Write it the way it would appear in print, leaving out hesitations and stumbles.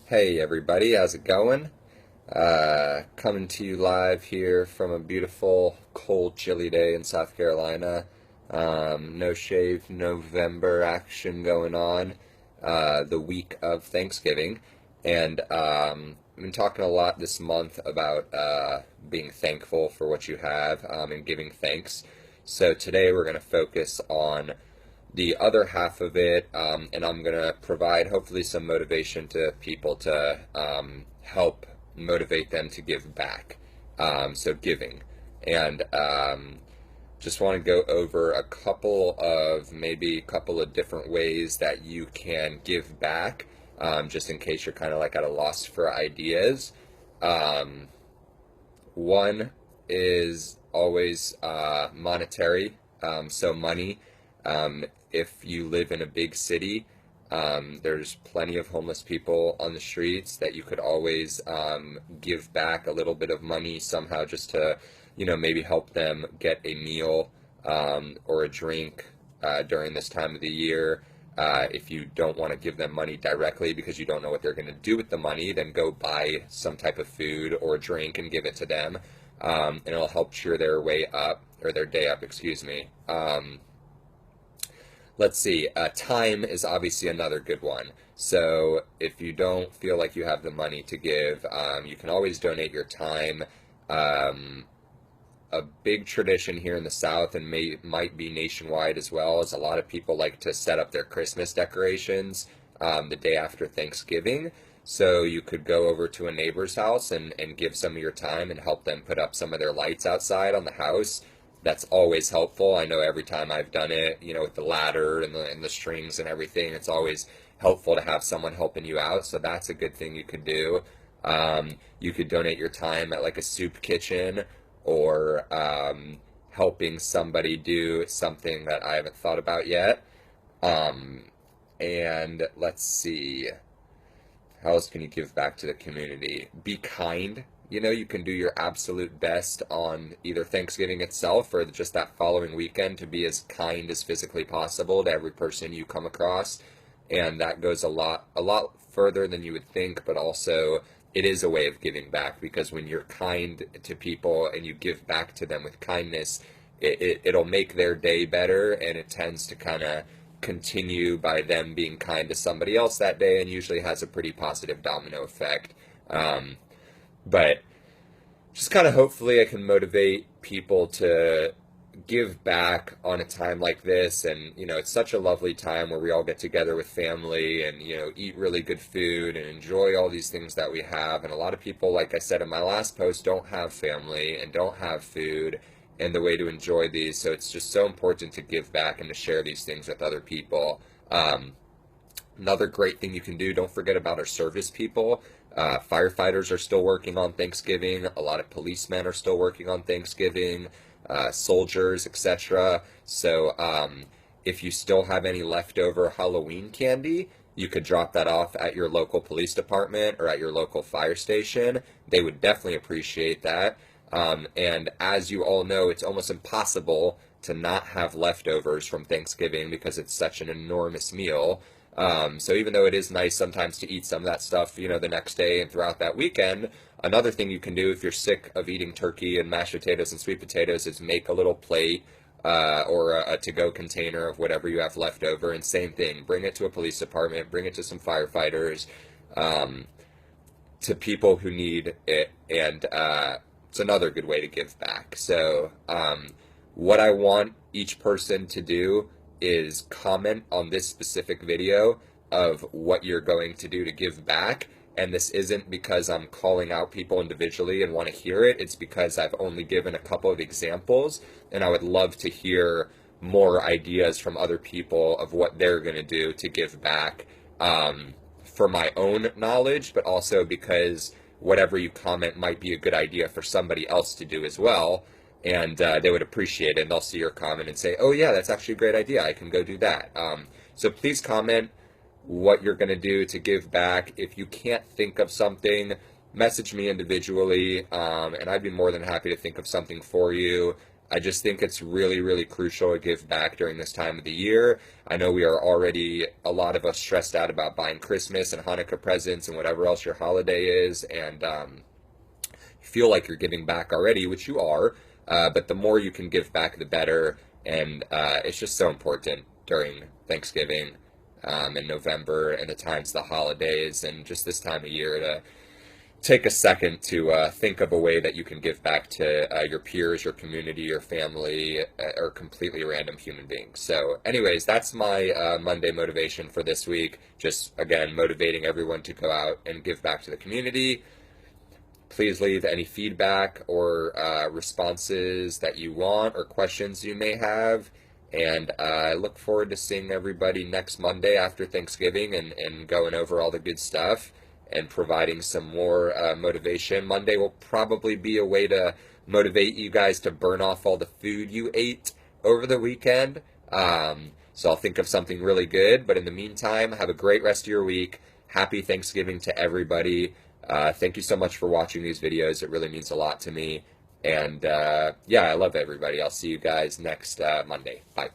Hey everybody, how's it going? Coming to you live here from a beautiful, cold, chilly day in South Carolina. No shave November action going on the week of Thanksgiving. And I've been talking a lot this month about being thankful for what you have and giving thanks. So today we're going to focus on the other half of it, and I'm going to provide hopefully some motivation to people to help motivate them to give back. So giving. And just want to go over maybe a couple of different ways that you can give back, just in case you're kind of like at a loss for ideas. Um, One is always monetary, so money. If you live in a big city, there's plenty of homeless people on the streets that you could always give back a little bit of money somehow just to, maybe help them get a meal or a drink during this time of the year. If you don't want to give them money directly because you don't know what they're going to do with the money, then go buy some type of food or drink and give it to them. And it'll help cheer their way up, or their day up, excuse me. Let's see, time is obviously another good one. So if you don't feel like you have the money to give, you can always donate your time. Um, a big tradition here in the South, and might be nationwide as well, is a lot of people like to set up their Christmas decorations the day after Thanksgiving. So you could go over to a neighbor's house and give some of your time and help them put up some of their lights outside on the house. That's always helpful. I know every time I've done it, with the ladder and the strings and everything, it's always helpful to have someone helping you out. So that's a good thing you could do. You could donate your time at like a soup kitchen, or helping somebody do something that I haven't thought about yet. Um, and let's see, how else can you give back to the community? Be kind. You can do your absolute best on either Thanksgiving itself or just that following weekend to be as kind as physically possible to every person you come across. And that goes a lot further than you would think, but also it is a way of giving back, because when you're kind to people and you give back to them with kindness, it'll make their day better, and it tends to kind of continue by them being kind to somebody else that day, and usually has a pretty positive domino effect. Um, but just kind of hopefully I can motivate people to give back on a time like this. And it's such a lovely time where we all get together with family and eat really good food and enjoy all these things that we have. And a lot of people, like I said in my last post, don't have family and don't have food and the way to enjoy these. So it's just so important to give back and to share these things with other people. Another great thing you can do, don't forget about our service people. Firefighters are still working on Thanksgiving. A lot of policemen are still working on Thanksgiving, soldiers, etc. So if you still have any leftover Halloween candy, you could drop that off at your local police department or at your local fire station. They would definitely appreciate that. And as you all know, it's almost impossible to not have leftovers from Thanksgiving because it's such an enormous meal. So even though it is nice sometimes to eat some of that stuff, the next day and throughout that weekend, another thing you can do if you're sick of eating turkey and mashed potatoes and sweet potatoes is make a little plate or a to-go container of whatever you have left over. And same thing, bring it to a police department, bring it to some firefighters, um, to people who need it. And it's another good way to give back. So what I want each person to do is comment on this specific video of what you're going to do to give back. And this isn't because I'm calling out people individually and want to hear it. It's because I've only given a couple of examples, and I would love to hear more ideas from other people of what they're going to do to give back, for my own knowledge, but also because whatever you comment might be a good idea for somebody else to do as well. And they would appreciate it, and they'll see your comment and say, oh yeah, that's actually a great idea, I can go do that. So please comment what you're going to do to give back. If you can't think of something, message me individually, and I'd be more than happy to think of something for you. I just think it's really, really crucial to give back during this time of the year. I know we are already, a lot of us, stressed out about buying Christmas and Hanukkah presents and whatever else your holiday is, and you feel like you're giving back already, which you are, but the more you can give back, the better, and it's just so important during Thanksgiving in November and the times, the holidays, and just this time of year to take a second to think of a way that you can give back to your peers, your community, your family, or completely random human beings. So, anyways, that's my Monday motivation for this week. Just, again, motivating everyone to go out and give back to the community. Please leave any feedback or responses that you want or questions you may have. And I look forward to seeing everybody next Monday after Thanksgiving and going over all the good stuff and providing some more motivation. Monday will probably be a way to motivate you guys to burn off all the food you ate over the weekend. So I'll think of something really good. But in the meantime, have a great rest of your week. Happy Thanksgiving to everybody. Thank you so much for watching these videos. It really means a lot to me. And yeah, I love everybody. I'll see you guys next Monday. Bye.